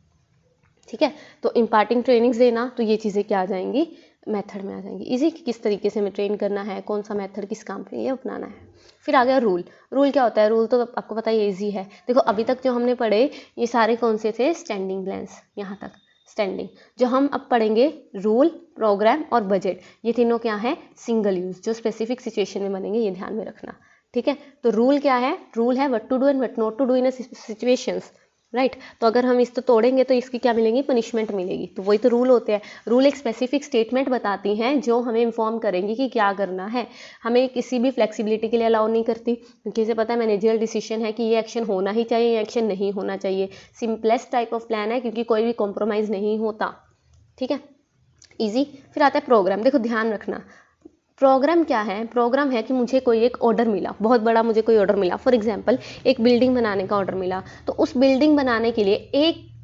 ठीक है। तो इम्पार्टिंग ट्रेनिंग्स देना, तो ये चीज़ें क्या आ जाएंगी, मेथड में आ जाएंगी। इजी, किस तरीके से हमें ट्रेन करना है, कौन सा मेथड किस काम के लिए अपनाना है। फिर आ गया रूल। रूल क्या होता है, रूल तो आपको पता है ईजी है। देखो अभी तक जो हमने पढ़े ये सारे कौन से थे, स्टैंडिंग प्लान्स, यहाँ तक स्टैंडिंग। जो हम अब पढ़ेंगे, रूल, प्रोग्राम और बजट, ये तीनों क्या है, सिंगल यूज, जो स्पेसिफिक सिचुएशन में बनेंगे, ये ध्यान में रखना, ठीक है। तो रूल क्या है, रूल है what to do and what not to do in a situations, right. तो अगर हम इसको तोड़ेंगे तो इसकी क्या मिलेगी, पनिशमेंट मिलेगी। तो वही तो रूल होते हैं। रूल एक स्पेसिफिक स्टेटमेंट बताती हैं जो हमें इन्फॉर्म करेंगी कि क्या करना है, हमें किसी भी फ्लेक्सिबिलिटी के लिए अलाउ नहीं करती, क्योंकि इसे पता है मैनेजरियल डिसीजन है कि ये एक्शन होना ही चाहिए, ये एक्शन नहीं होना चाहिए। सिंपलेस्ट टाइप ऑफ प्लान है क्योंकि कोई भी कॉम्प्रोमाइज़ नहीं होता, ठीक है, ईजी। फिर आता है प्रोग्राम। देखो ध्यान रखना, प्रोग्राम क्या है, प्रोग्राम है कि मुझे कोई एक ऑर्डर मिला, बहुत बड़ा मुझे कोई ऑर्डर मिला, फॉर एग्जांपल एक बिल्डिंग बनाने का ऑर्डर मिला, तो उस बिल्डिंग बनाने के लिए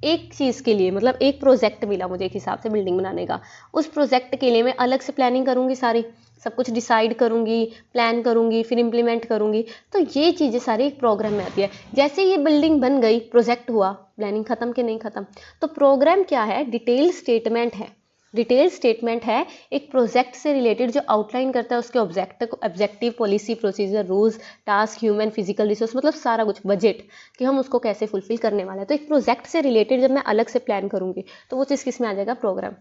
एक चीज़ के लिए, मतलब एक प्रोजेक्ट मिला मुझे एक हिसाब से बिल्डिंग बनाने का। उस प्रोजेक्ट के लिए मैं अलग से प्लानिंग करूँगी, सारी सब कुछ डिसाइड करूँगी, प्लान करूँगी, फिर इम्प्लीमेंट करूँगी। तो ये चीज़ें सारी एक प्रोग्राम में आती है। जैसे ये बिल्डिंग बन गई, प्रोजेक्ट हुआ, प्लानिंग खत्म कि नहीं खत्म। तो प्रोग्राम क्या है, डिटेल स्टेटमेंट है। डिटेल स्टेटमेंट है एक प्रोजेक्ट से रिलेटेड जो आउटलाइन करता है उसके objective, policy, procedure, rules, task, human, physical resource, मतलब सारा कुछ, बजट, कि हम उसको कैसे फुलफिल करने वाले हैं। तो एक प्रोजेक्ट से रिलेटेड जब मैं अलग से प्लान करूँगी तो वो चीज़ किस में आ जाएगा, प्रोग्राम,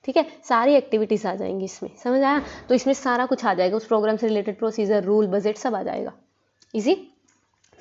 ठीक है। सारी एक्टिविटीज़ आ जाएंगी इसमें, समझ आया। तो इसमें सारा कुछ आ जाएगा, उस प्रोग्राम से रिलेटेड प्रोसीजर, रूल, बजट सब आ जाएगा, ईजी।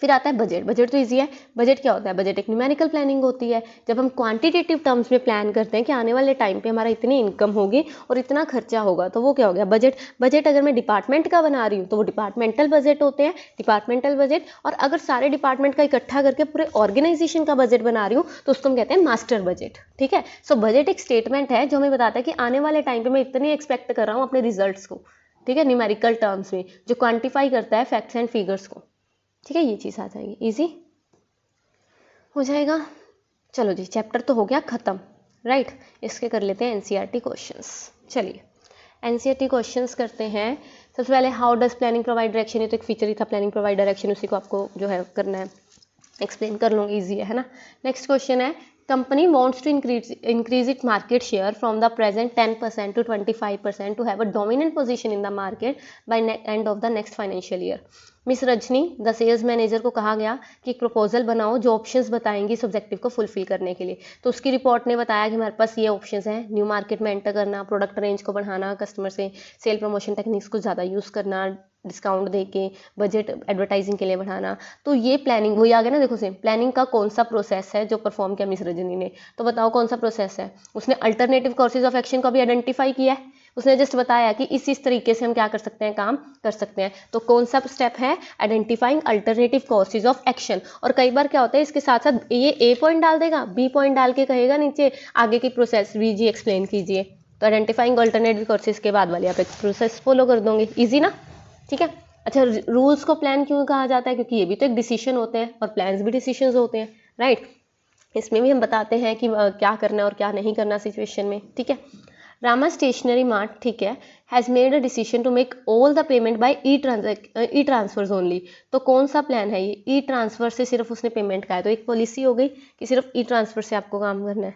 फिर आता है बजट। बजट तो इजी है। बजट क्या होता है, बजट एक न्यूमेरिकल प्लानिंग होती है। जब हम क्वांटिटेटिव टर्म्स में प्लान करते हैं कि आने वाले टाइम पे हमारा इतनी इनकम होगी और इतना खर्चा होगा, तो वो क्या हो गया, बजट। बजट अगर मैं डिपार्टमेंट का बना रही हूँ तो वो डिपार्टमेंटल बजट होते हैं, डिपार्टमेंटल बजट। और अगर सारे डिपार्टमेंट का इकट्ठा करके पूरे ऑर्गेनाइजेशन का बजट बना रही हूँ तो उसको हम कहते हैं मास्टर बजट, ठीक है। सो बजट एक स्टेटमेंट है जो हमें बताता है कि आने वाले टाइम पर मैं इतनी एक्सपेक्ट कर रहा हूँ अपने रिजल्ट्स को, ठीक है, न्यूमेरिकल टर्म्स में, जो क्वान्टिफाई करता है फैक्ट्स एंड फिगर्स को, ठीक है। ये चीज़ आ जाएगी, इजी हो जाएगा। चलो जी, चैप्टर तो हो गया ख़त्म, राइट। इसके कर लेते हैं एनसीईआरटी क्वेश्चंस। चलिए एनसीईआरटी क्वेश्चंस करते हैं। सबसे पहले how does planning provide direction, ये तो एक फीचर ही था, प्लानिंग प्रोवाइड डायरेक्शन, उसी को आपको जो है करना है, एक्सप्लेन कर लूँगी, ईजी है ना। नेक्स्ट क्वेश्चन है, company wants to increase its market share from the present 10% to 25% to have a dominant position in the market by end of the next financial year. Miss Rajni the sales manager को कहा गया कि एक proposal बनाओ जो options बताएंगी इस objective को फुलफिल करने के लिए। तो उसकी रिपोर्ट ने बताया कि हमारे पास ये ऑप्शंस हैं, न्यू मार्केट में एंटर करना, प्रोडक्ट रेंज को बढ़ाना, कस्टमर से सेल प्रमोशन टेक्निक्स को ज़्यादा यूज़ करना, डिस्काउंट दे के, बजट एडवर्टाइजिंग के लिए बढ़ाना। तो ये प्लानिंग वही आ गया ना, देखो सेम प्लानिंग का कौन सा प्रोसेस है जो परफॉर्म किया मिस रजनी ने, तो बताओ कौन सा प्रोसेस है। उसने अल्टरनेटिव कोर्सेज ऑफ एक्शन को भी आइडेंटिफाई किया है, उसने जस्ट बताया कि इस तरीके से हम क्या कर सकते हैं, काम कर सकते हैं। तो कौन सा स्टेप है, identifying alternative courses of action. और कई बार क्या होता है इसके साथ साथ ये ए पॉइंट डाल देगा, बी पॉइंट डाल के कहेगा नीचे आगे की प्रोसेस जी एक्सप्लेन कीजिए। तो आइडेंटिफाइंग अल्टरनेटिव कोर्सेज के बाद वाले आप एक प्रोसेस फॉलो कर दोगे, ईजी ना, ठीक है। अच्छा, रूल्स को प्लान क्यों कहा जाता है, क्योंकि ये भी तो एक डिसीजन होते हैं और प्लान्स भी डिसीजंस होते हैं, राइट। इसमें भी हम बताते हैं कि क्या करना है और क्या नहीं करना सिचुएशन में, ठीक है। रामा स्टेशनरी मार्ट, ठीक है, has made a decision to make all the payment by e transfers only. तो कौन सा प्लान है ये, ई ट्रांसफर से सिर्फ उसने पेमेंट का है। तो एक पॉलिसी हो गई कि सिर्फ ई ट्रांसफर से आपको काम करना है,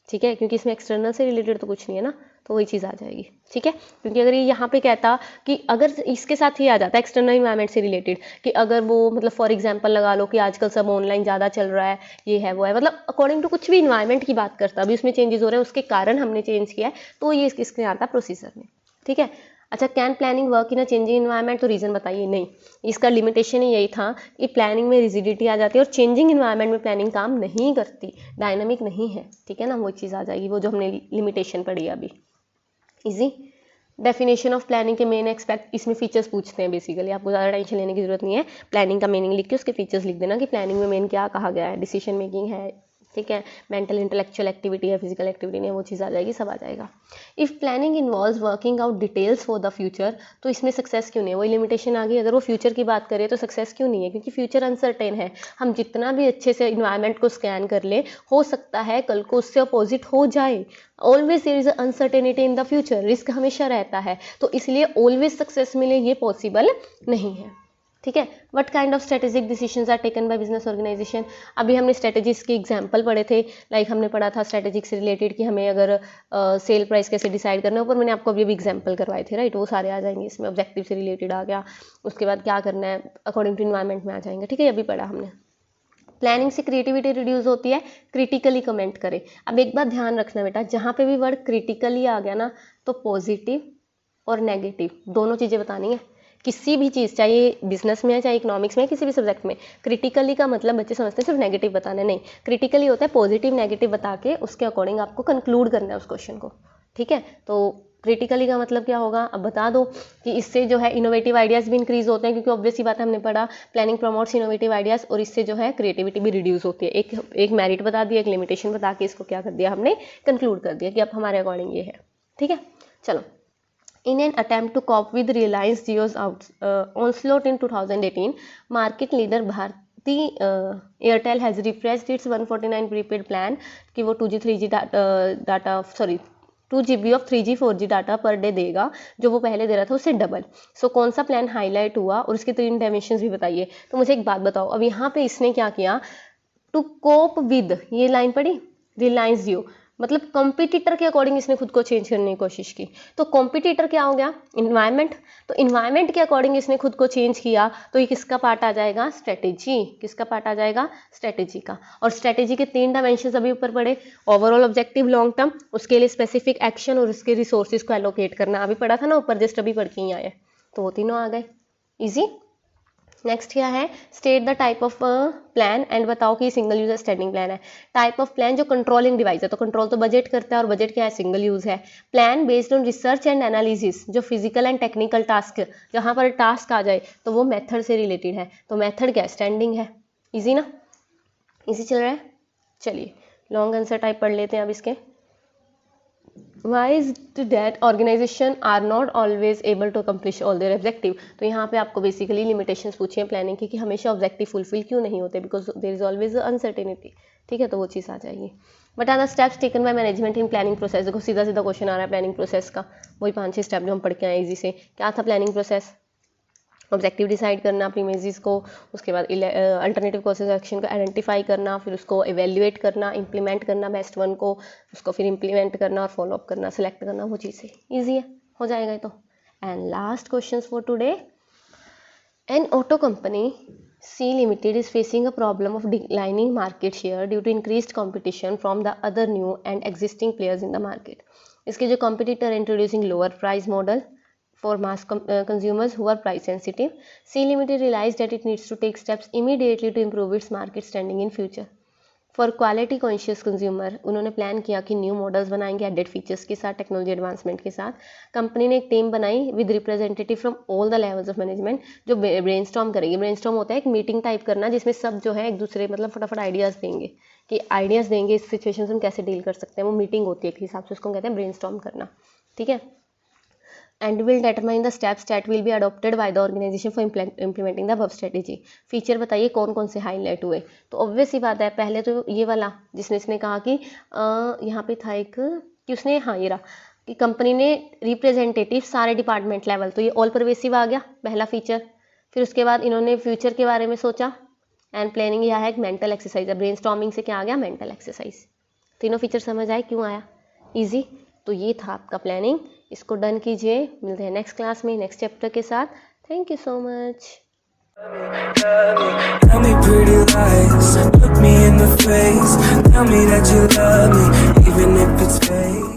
ठीक है, क्योंकि इसमें एक्सटर्नल से रिलेटेड तो कुछ नहीं है ना, तो वही चीज़ आ जाएगी, ठीक है। क्योंकि अगर ये यहाँ पे कहता कि अगर इसके साथ ही आ जाता एक्सटर्नल इन्वायरमेंट से रिलेटेड कि अगर वो मतलब फॉर एग्जांपल लगा लो कि आजकल सब ऑनलाइन ज़्यादा चल रहा है, ये है वो है, मतलब अकॉर्डिंग टू कुछ भी इन्वायरमेंट की बात करता, अभी उसमें चेंजेस हो रहे हैं उसके कारण हमने चेंज किया है, तो ये इसके आता प्रोसीजर में, ठीक है। अच्छा, can planning work in a changing environment, तो रीज़न बताइए, नहीं, इसका लिमिटेशन ही यही था कि प्लानिंग में रिजिडिटी आ जाती है और चेंजिंग इन्वायरमेंट में प्लानिंग काम नहीं करती, डायनामिक नहीं है, ठीक है ना, वो चीज़ आ जाएगी, वो जो हमने लिमिटेशन पढ़ी अभी, इजी। डेफिनेशन ऑफ प्लानिंग के मेन एक्सपेक्ट, इसमें फीचर्स पूछते हैं बेसिकली, आपको ज़्यादा टेंशन लेने की जरूरत नहीं है, प्लानिंग का मीनिंग लिख के उसके फीचर्स लिख देना कि प्लानिंग में मेन क्या कहा गया है, डिसीजन मेकिंग है, ठीक है, मेंटल इंटेलेक्चुअल एक्टिविटी है, फिजिकल एक्टिविटी नहीं है, वो चीज़ आ जाएगी, सब आ जाएगा। If planning involves working out details for the future, तो इसमें सक्सेस क्यों नहीं है, वही लिमिटेशन आ गई। अगर वो फ्यूचर की बात करें तो सक्सेस क्यों नहीं है, क्योंकि फ्यूचर अनसर्टेन है, हम जितना भी अच्छे से इन्वायरमेंट को स्कैन कर ले, हो सकता है कल को उससे अपोजिट हो जाए। Always there is uncertainty in the future, risk हमेशा रहता है, तो इसलिए ऑलवेज सक्सेस मिले ये पॉसिबल नहीं है, ठीक है। What kind of strategic decisions are taken by business organization, अभी हमने स्ट्रेटेजीज के एग्जांपल पढ़े थे, लाइक हमने पढ़ा था स्ट्रेटेजिक से रिलेटेड कि हमें अगर सेल प्राइस कैसे डिसाइड करना है, ऊपर मैंने आपको अभी एग्जांपल करवाए थे, राइट, वो सारे आ जाएंगे इसमें, ऑब्जेक्टिव से रिलेटेड आ गया, उसके बाद क्या करना है अकॉर्डिंग टू इन्वायरमेंट में आ जाएंगे, ठीक है, अभी पढ़ा हमने। प्लानिंग से क्रिएटिविटी रिड्यूस होती है, क्रिटिकली कमेंट करें। अब एक बात ध्यान रखना बेटा, जहाँ पे भी वर्ड क्रिटिकली आ गया ना, तो पॉजिटिव और नेगेटिव दोनों चीज़ें बतानी है, किसी भी चीज़, चाहे बिजनेस में है चाहे इकोनॉमिक्स में है, किसी भी सब्जेक्ट में। क्रिटिकली का मतलब बच्चे समझते हैं सिर्फ नेगेटिव बताना, नहीं, क्रिटिकली होता है पॉजिटिव नेगेटिव बता के उसके अकॉर्डिंग आपको कंक्लूड करना है उस क्वेश्चन को, ठीक है। तो क्रिटिकली का मतलब क्या होगा, अब बता दो कि इससे जो है इनोवेटिव आइडियाज़ भी इंक्रीज होते हैं, क्योंकि ऑब्वियस ही बात है, हमने पढ़ा प्लानिंग प्रमोट्स इनोवेटिव आइडियाज़, और इससे जो है क्रिएटिविटी भी रिड्यूस होती है। एक मेरिट बता दिया, एक लिमिटेशन बता के इसको क्या कर दिया हमने, कंक्लूड कर दिया कि अब हमारे अकॉर्डिंग ये है, ठीक है। चलो, in an attempt to cope with Reliance Jio's onslaught in 2018, market leader Bharti Airtel has refreshed its 149 prepaid plan कि वो 2G 3G data 2 GB of 3G 4G data per day देगा, जो वो पहले दे रहा था उससे डबल। सो कौन सा प्लान हाईलाइट हुआ और उसके 3 डायमेंशंस भी बताइए। तो मुझे एक बात बताओ, अब यहाँ पे इसने क्या किया, टू कोप विद, ये लाइन पढ़ी, रिलायंस जियो, मतलब कॉम्पिटिटर के अकॉर्डिंग इसने खुद को चेंज करने की कोशिश की। तो कॉम्पिटिटर क्या हो गया, इन्वायरमेंट, तो इन्वायरमेंट के अकॉर्डिंग इसने खुद को चेंज किया, तो ये किसका पार्ट आ जाएगा, स्ट्रेटेजी, किसका पार्ट आ जाएगा, स्ट्रेटेजी का। और स्ट्रेटेजी के 3 डायमेंशन अभी ऊपर पढ़े, ओवरऑल ऑब्जेक्टिव लॉन्ग टर्म, उसके लिए स्पेसिफिक एक्शन और उसके रिसोर्सेज को एलोकेट करना, अभी पढ़ा था ना ऊपर, जस्ट अभी पढ़ के ही आए, तो वो तीनों आ गए, ईजी। नेक्स्ट क्या है, state the type of plan and बताओ कि सिंगल यूज स्टैंडिंग प्लान है। टाइप ऑफ प्लान जो कंट्रोलिंग डिवाइस है, तो कंट्रोल तो बजट करता है, और बजट क्या है, सिंगल यूज है। Plan based on research and analysis, जो फिजिकल एंड टेक्निकल टास्क, जहाँ पर टास्क आ जाए तो वो मेथड से रिलेटेड है, तो मेथड क्या है, स्टैंडिंग है, इजी ना, इजी चल रहा है। चलिए लॉन्ग आंसर टाइप पढ़ लेते हैं अब इसके। Why is that organization are not always able to accomplish all their objective? तो यहाँ पे आपको बेसिकली लिमिटेशंस पूछी हैं प्लानिंग की कि हमेशा ऑब्जेक्टिव फुलफिल क्यों नहीं होते, because there is always uncertainty, ठीक है, तो वो चीज़ आ जाएगी। But are the steps taken by management in planning process, देखो सीधा सीधा क्वेश्चन आ रहा है प्लानिंग प्रोसेस का, वही 5-6 स्टेप जो हम पढ़ के आए इजी से। क्या था प्लानिंग प्रोसेस, ऑब्जेक्टिव डिसाइड करना, प्रीमिसेस को, उसके बाद अल्टरनेटिव कोर्सेज एक्शन को आइडेंटिफाई करना, फिर उसको एवेल्युएट करना, इंप्लीमेंट करना बेस्ट वन को, उसको फिर इंप्लीमेंट करना और फॉलोअप करना, सेलेक्ट करना, वो चीज़ें ईजी है, हो जाएगा ये तो। And last question for today, N auto company C Limited is facing a problem of declining market share due to increased competition from the other new and existing players in the market. इसके जो competitor introducing lower price model, for mass consumers who are price sensitive. Sea Limited realized that it needs to take steps immediately to improve its market standing in future. For quality conscious consumer उन्होंने plan किया कि new models बनाएंगे added features के साथ, technology advancement के साथ. Company ने एक टीम बनाई with representative from all the levels of management जो ब्रेनस्टॉर्म करेगी. ब्रेनस्टॉर्म होता है एक मीटिंग टाइप करना जिसमें सब जो है एक दूसरे मतलब फटाफट आइडियाज़ देंगे कि आइडियाज़ देंगे इस सिचुएशन से हम कैसे डील कर सकते हैं. वो मीटिंग होती है एक हिसाब से, उसको कहते हैं ब्रेनस्टॉर्म करना. ठीक है. And will determine the steps that will be adopted by the organization for implementing the above strategy. Feature बताइए कौन कौन से हाईलाइट हुए. तो ऑब्वियस ही बात है, पहले तो ये वाला जिसने इसने कहा कि यहाँ पे था एक कि उसने ये रहा कि कंपनी ने रिप्रेजेंटेटिव सारे डिपार्टमेंट लेवल, तो ये ऑल परवेसिव आ गया पहला फीचर. फिर उसके बाद इन्होंने फ्यूचर के बारे में सोचा. एंड प्लानिंग यह है एक मेंटल एक्सरसाइज है. ब्रेनस्टॉर्मिंग से क्या आ गया, मेंटल एक्सरसाइज. तीनों फीचर समझ आए क्यों आया, ईजी. तो ये था आपका प्लानिंग. इसको डन कीजिए. मिलते हैं नेक्स्ट क्लास में नेक्स्ट चैप्टर के साथ. Thank you so much. Tell me pretty lies, look me in the face. Tell me that you love me, even if it's fake.